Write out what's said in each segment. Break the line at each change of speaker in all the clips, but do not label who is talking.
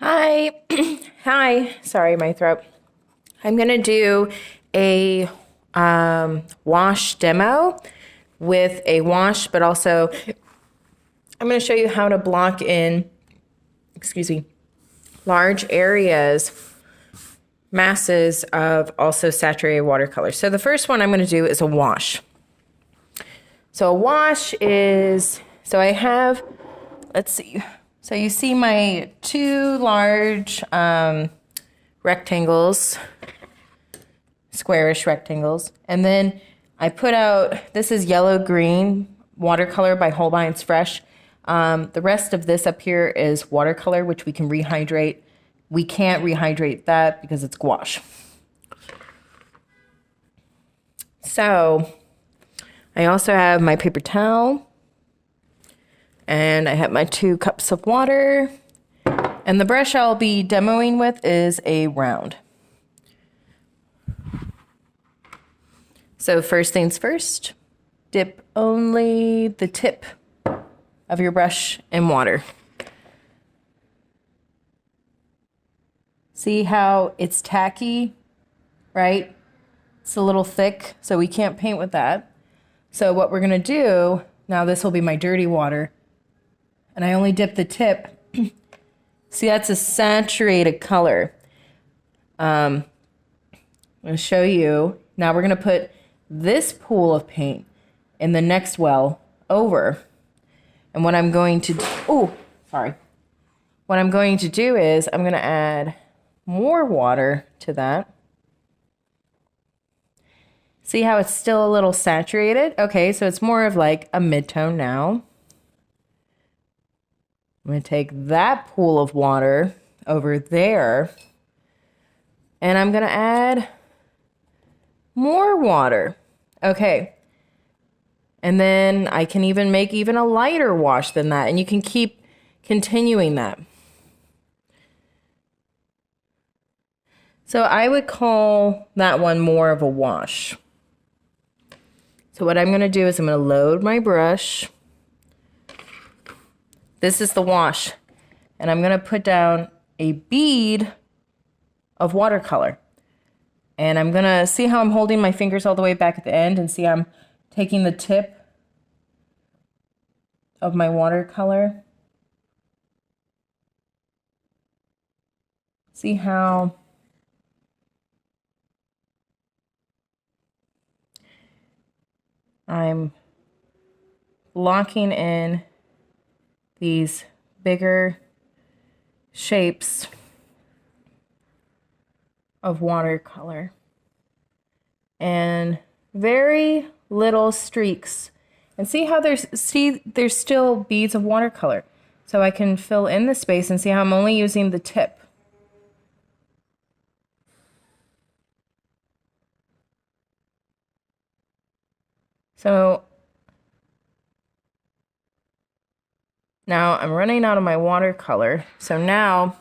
Hi. Hi. Sorry, my throat. I'm going to do a wash demo with a wash, but also I'm going to show you how to block in, large areas, masses of also saturated watercolor. So the first one I'm going to do is a wash. So a wash is, so I have, let's see. So you see my two large rectangles, squarish rectangles. And then I put out, this is yellow-green watercolor by Holbein's Fresh. The rest of this up here is watercolor, which we can rehydrate. We can't rehydrate that because it's gouache. So I also have my paper towel. And I have my 2 cups of water. And the brush I'll be demoing with is a round. So first things first, dip only the tip of your brush in water. See how it's tacky, right? It's a little thick, so we can't paint with that. So what we're gonna do, now this will be my dirty water, and I only dip the tip. See, that's a saturated color. I'm going to show you. Now we're going to put this pool of paint in the next well over. And what I'm going to do, What I'm going to do is I'm going to add more water to that. See how it's still a little saturated? Okay, so it's more of like a mid-tone now. I'm going to take that pool of water over there, and I'm going to add more water. Okay. And then I can even make even a lighter wash than that, and you can keep continuing that. So I would call that one more of a wash. So what I'm going to do is I'm going to load my brush. This is the wash, and I'm going to put down a bead of watercolor. And I'm going to see how I'm holding my fingers all the way back at the end and see I'm taking the tip of my watercolor. See how I'm locking in these bigger shapes of watercolor and very little streaks. And see how there's still beads of watercolor. So I can fill in the space and see how I'm only using the tip. So now I'm running out of my watercolor. So now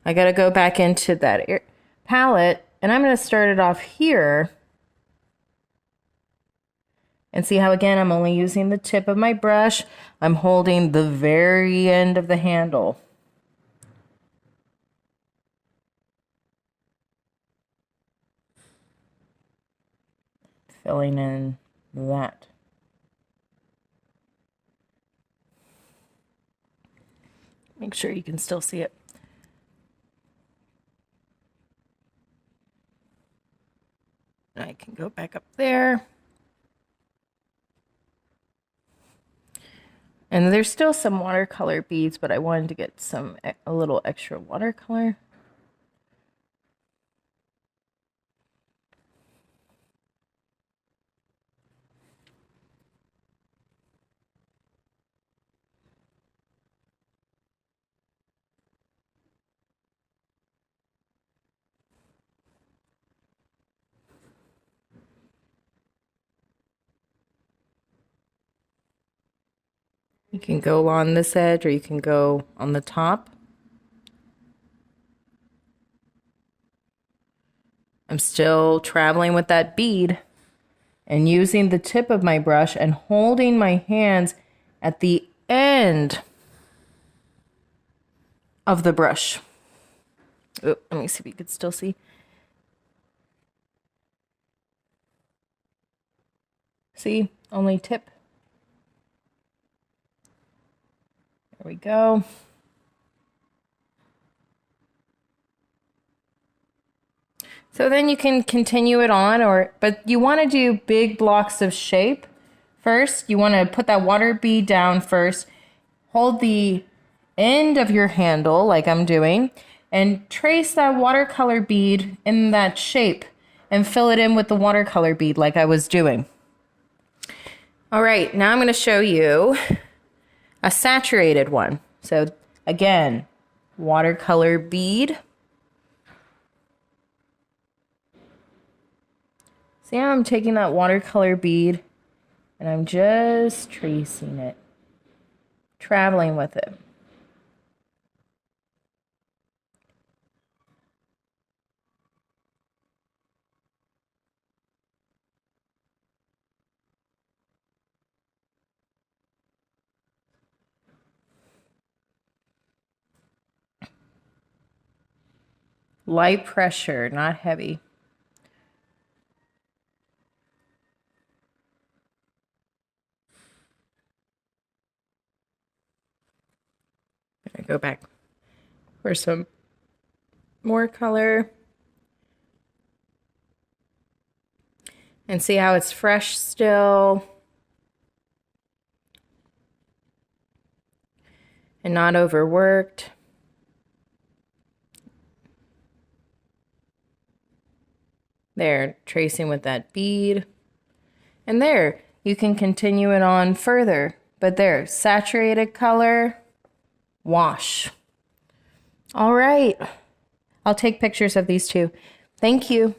I got to go back into that palette, and I'm going to start it off here. And see how, again, I'm only using the tip of my brush. I'm holding the very end of the handle. Filling in that. Make sure you can still see it. I can go back up there. And there's still some watercolor beads, but I wanted to get a little extra watercolor. You can go along this edge or you can go on the top. I'm still traveling with that bead and using the tip of my brush and holding my hands at the end of the brush. Oh, let me see if you could still see. See, only tip. There we go. So then you can continue it on, but you want to do big blocks of shape first. You want to put that water bead down first. Hold the end of your handle like I'm doing and trace that watercolor bead in that shape and fill it in with the watercolor bead like I was doing. All right, now I'm going to show you a saturated one. So again, watercolor bead. See how I'm taking that watercolor bead and I'm just tracing it, traveling with it. Light pressure, not heavy. I go back for some more color. And see how it's fresh still. And not overworked. There, tracing with that bead. And there, you can continue it on further. But there, saturated color, wash. All right. I'll take pictures of these two. Thank you.